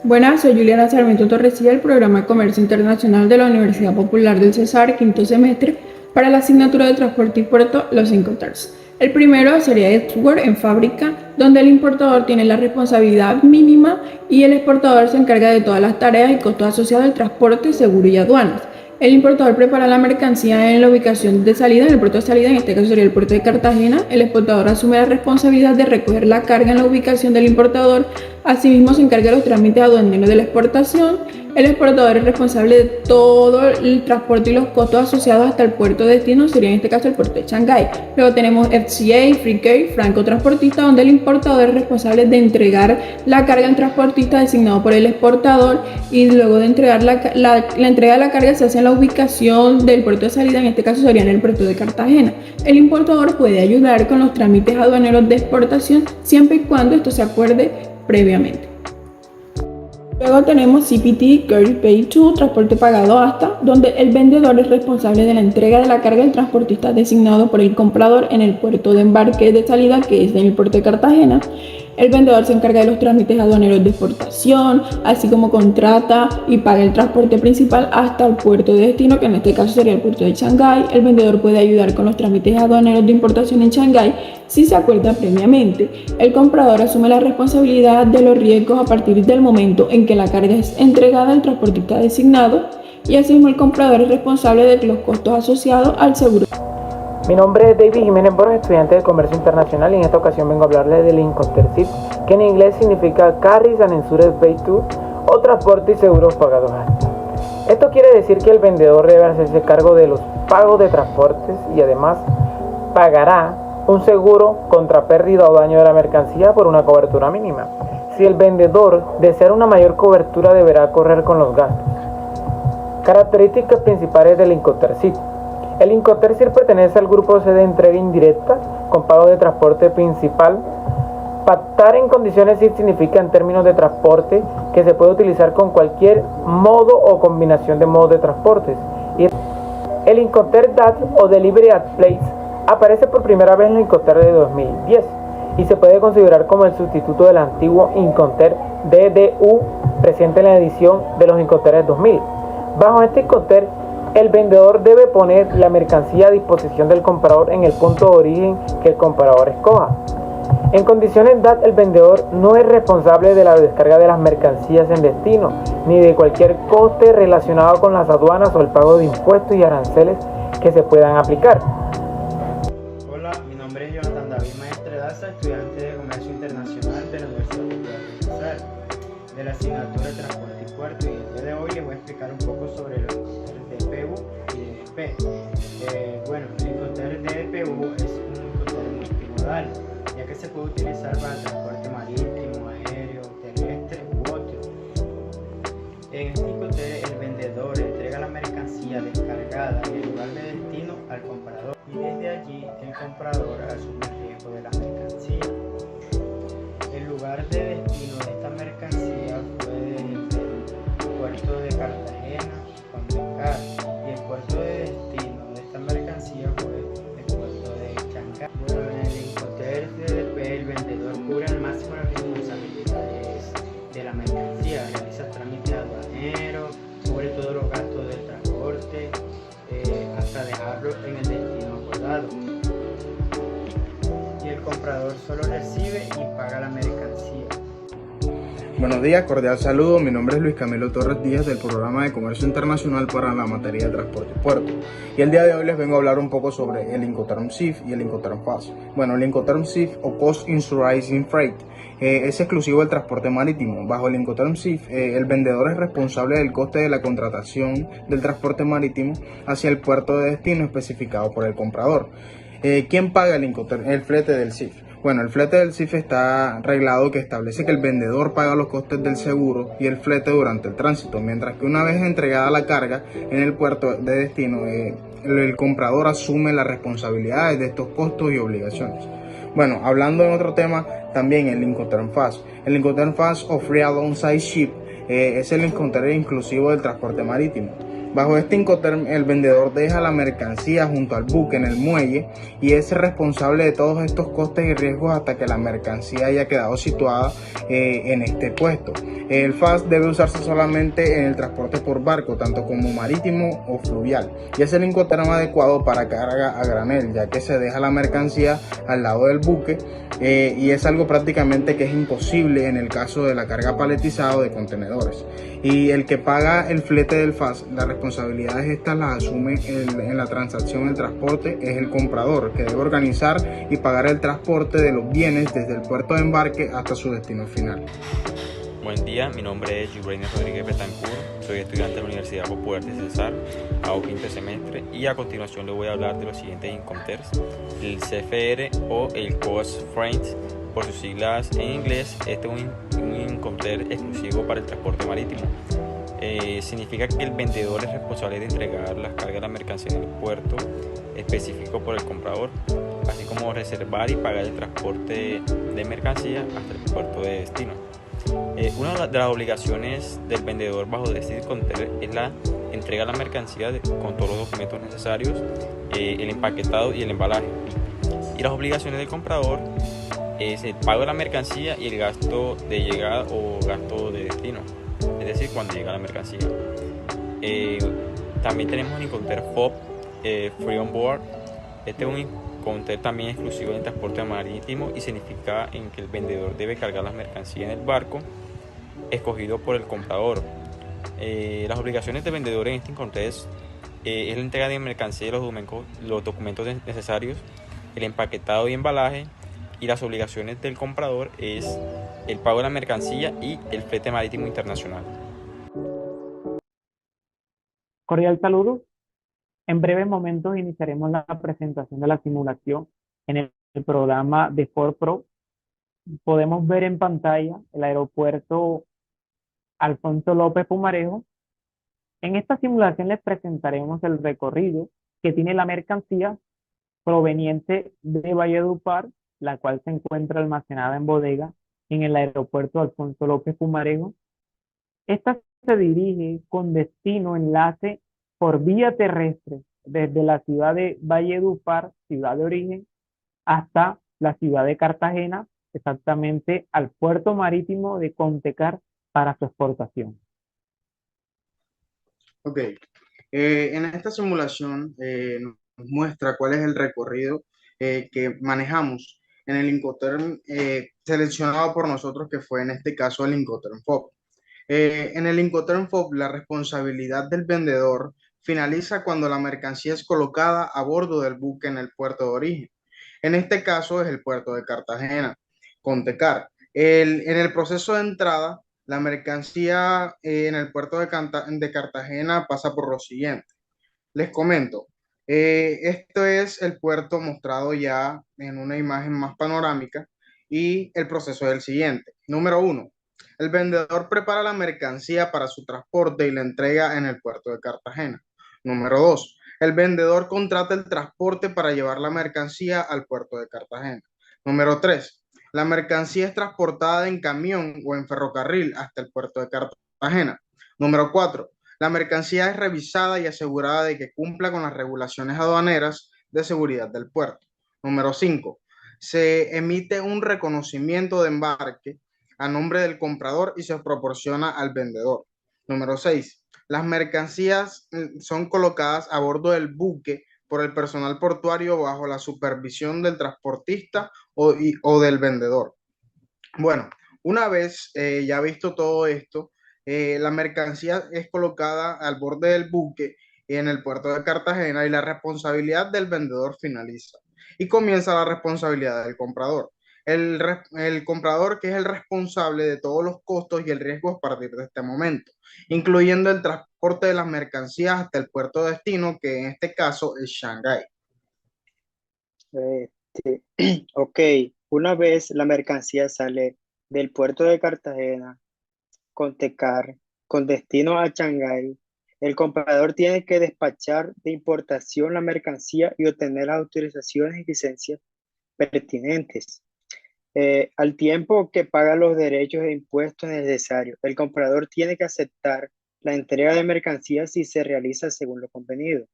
Buenas, soy Juliana Sarmiento Torresilla del Programa de Comercio Internacional de la Universidad Popular del Cesar, quinto semestre, para la asignatura de Transporte y Puerto, los Incoterms. El primero sería Export en fábrica, donde el importador tiene la responsabilidad mínima y el exportador se encarga de todas las tareas y costos asociados al transporte, seguro y aduanas. El importador prepara la mercancía en la ubicación de salida, en el puerto de salida, en este caso sería el puerto de Cartagena. El exportador asume la responsabilidad de recoger la carga en la ubicación del importador. Asimismo, se encarga de los trámites aduaneros de la exportación. El exportador es responsable de todo el transporte y los costos asociados hasta el puerto de destino, sería en este caso el puerto de Shanghái. Luego tenemos FCA, Free Carrier, franco transportista, donde el importador es responsable de entregar la carga al transportista designado por el exportador, y luego de entregar la entrega de la carga se hace en la ubicación del puerto de salida, en este caso sería en el puerto de Cartagena. El importador puede ayudar con los trámites aduaneros de exportación siempre y cuando esto se acuerde previamente. Luego tenemos CPT, Carrier Paid To, transporte pagado hasta, donde el vendedor es responsable de la entrega de la carga del transportista designado por el comprador en el puerto de embarque de salida, que es en el puerto de Cartagena. El vendedor se encarga de los trámites aduaneros de exportación, así como contrata y paga el transporte principal hasta el puerto de destino, que en este caso sería el puerto de Shanghái. El vendedor puede ayudar con los trámites aduaneros de importación en Shanghái si se acuerda previamente. El comprador asume la responsabilidad de los riesgos a partir del momento en que la carga es entregada al transportista designado, y asimismo el comprador es responsable de los costos asociados al seguro. Mi nombre es David Jiménez Borges, estudiante de Comercio Internacional, y en esta ocasión vengo a hablarles del Incoterms, que en inglés significa Carries and Insurance Paid To, o transporte y seguros pagados hasta. Esto quiere decir que el vendedor debe hacerse cargo de los pagos de transportes y además pagará un seguro contra pérdida o daño de la mercancía por una cobertura mínima. Si el vendedor desea una mayor cobertura, deberá correr con los gastos. Características principales del Incoterms. El Incoterms pertenece al grupo C de entrega indirecta con pago de transporte principal. Pactar en condiciones SIF significa, en términos de transporte, que se puede utilizar con cualquier modo o combinación de modos de transportes. Y el Incoterms DAT o Delivery at Place aparece por primera vez en el Incoterms de 2010 y se puede considerar como el sustituto del antiguo Incoterms DDU presente en la edición de los Incoterms 2000. Bajo este Incoterms, el vendedor debe poner la mercancía a disposición del comprador en el punto de origen que el comprador escoja. En condiciones DAT, el vendedor no es responsable de la descarga de las mercancías en destino, ni de cualquier coste relacionado con las aduanas o el pago de impuestos y aranceles que se puedan aplicar. Hola, mi nombre es Jonathan David Maestre Daza, estudiante de Comercio Internacional de la Universidad Popular del Cesar, de la asignatura de Transporte y Puerto, y el día de hoy les voy a explicar un poco sobre los DPU y DP. El Incoterms DPU es un Incoterms multimodal, ya que se puede utilizar para el transporte marítimo, aéreo, terrestre u otro. En este Incoterms, el vendedor entrega la mercancía descargada en el lugar de destino al comprador, y desde allí el comprador asume el riesgo de la mercancía. El lugar de destino de esta mercancía puede ser el puerto de Cartagena, Condecar, y el puerto de destino de esta mercancía fue el puerto de Shanghái. En el Incoterms DDP, el vendedor cubre al máximo las responsabilidades de la mercancía, realiza trámites aduaneros, cubre todos los gastos del transporte, hasta dejarlo en el destino acordado. Y el comprador solo recibe y paga la mercancía. Buenos días, cordial saludo. Mi nombre es Luis Camilo Torres Díaz, del Programa de Comercio Internacional para la materia de Transporte y Puerto. Y el día de hoy les vengo a hablar un poco sobre el Incoterms SIF y el Incoterms FAS. Bueno, el Incoterms SIF o Cost Insurance Freight es exclusivo del transporte marítimo. Bajo el Incoterms SIF, el vendedor es responsable del coste de la contratación del transporte marítimo hacia el puerto de destino especificado por el comprador. ¿Quién paga el flete del SIF? Bueno, el flete del SIF está arreglado, que establece que el vendedor paga los costes del seguro y el flete durante el tránsito, mientras que una vez entregada la carga en el puerto de destino, el comprador asume las responsabilidades de estos costos y obligaciones. Bueno, hablando en otro tema, también el Incoterms FAS. El Incoterms FAS o Free Alongside Ship es el Incoterms inclusivo del transporte marítimo. Bajo este Incoterm, el vendedor deja la mercancía junto al buque en el muelle y es responsable de todos estos costes y riesgos hasta que la mercancía haya quedado situada en este puesto. El FAS debe usarse solamente en el transporte por barco, tanto como marítimo o fluvial, y es el Incoterm adecuado para carga a granel, ya que se deja la mercancía al lado del buque y es algo prácticamente que es imposible en el caso de la carga paletizada o de contenedores. Y el que paga el flete del FAS, las responsabilidades estas las asume en la transacción del transporte, es el comprador, que debe organizar y pagar el transporte de los bienes desde el puerto de embarque hasta su destino final. Buen día, mi nombre es Yubrainer Rodríguez Betancourt, soy estudiante de la Universidad Popular de Cesar, hago quinto semestre y a continuación le voy a hablar de los siguientes Incoterms: el CFR o el Coast Freight, por sus siglas en inglés. Este es un Incoterm exclusivo para el transporte marítimo. Significa que el vendedor es responsable de entregar las cargas de la mercancía en el puerto específico por el comprador, así como reservar y pagar el transporte de mercancía hasta el puerto de destino. Una de las obligaciones del vendedor bajo este Incoterm es la entrega de la mercancía con todos los documentos necesarios, el empaquetado y el embalaje. Y las obligaciones del comprador es el pago de la mercancía y el gasto de llegada o gasto de destino, es decir, cuando llega la mercancía. También tenemos un Incoterm FOB, Free on Board. Este es un Incoterm también exclusivo en transporte marítimo y significa en que el vendedor debe cargar las mercancías en el barco escogido por el comprador. Las obligaciones del vendedor en este Incoterm es la entrega de mercancía y los documentos necesarios, el empaquetado y embalaje, y las obligaciones del comprador es el pago de la mercancía y el flete marítimo internacional. Cordial saludo. En breves momentos iniciaremos la presentación de la simulación en el programa de Ford Pro. Podemos ver en pantalla el aeropuerto Alfonso López Pumarejo. En esta simulación les presentaremos el recorrido que tiene la mercancía proveniente de Valledupar, la cual se encuentra almacenada en bodega en el aeropuerto Alfonso López Pumarejo. Esta se dirige con destino enlace por vía terrestre desde la ciudad de Valledupar, ciudad de origen, hasta la ciudad de Cartagena, exactamente al puerto marítimo de Contecar para su exportación. Ok, en esta simulación nos muestra cuál es el recorrido que manejamos en el Incoterm seleccionado por nosotros, que fue en este caso el Incoterm FOB. En el Incoterm FOB, la responsabilidad del vendedor finaliza cuando la mercancía es colocada a bordo del buque en el puerto de origen. En este caso es el puerto de Cartagena, Contecar. En el proceso de entrada, la mercancía en el puerto de Cartagena pasa por lo siguiente. Les comento, esto es el puerto mostrado ya en una imagen más panorámica y el proceso es el siguiente. Número uno, el vendedor prepara la mercancía para su transporte y la entrega en el puerto de Cartagena. Número dos, el vendedor contrata el transporte para llevar la mercancía al puerto de Cartagena. Número tres, la mercancía es transportada en camión o en ferrocarril hasta el puerto de Cartagena. Número cuatro, la mercancía es revisada y asegurada de que cumpla con las regulaciones aduaneras de seguridad del puerto. Número 5. Se emite un reconocimiento de embarque a nombre del comprador y se proporciona al vendedor. Número 6. Las mercancías son colocadas a bordo del buque por el personal portuario bajo la supervisión del transportista o del vendedor. Bueno, una vez ya visto todo esto, la mercancía es colocada al borde del buque en el puerto de Cartagena y la responsabilidad del vendedor finaliza. Y comienza la responsabilidad del comprador. El comprador, que es el responsable de todos los costos y el riesgo a partir de este momento, incluyendo el transporte de las mercancías hasta el puerto de destino, que en este caso es Shanghái. Este, ok, una vez la mercancía sale del puerto de Cartagena con Tecar con destino a Shanghái, el comprador tiene que despachar de importación la mercancía y obtener las autorizaciones y licencias pertinentes. Al tiempo que paga los derechos e impuestos necesarios, el comprador tiene que aceptar La entrega de mercancías sí se realiza según lo convenido.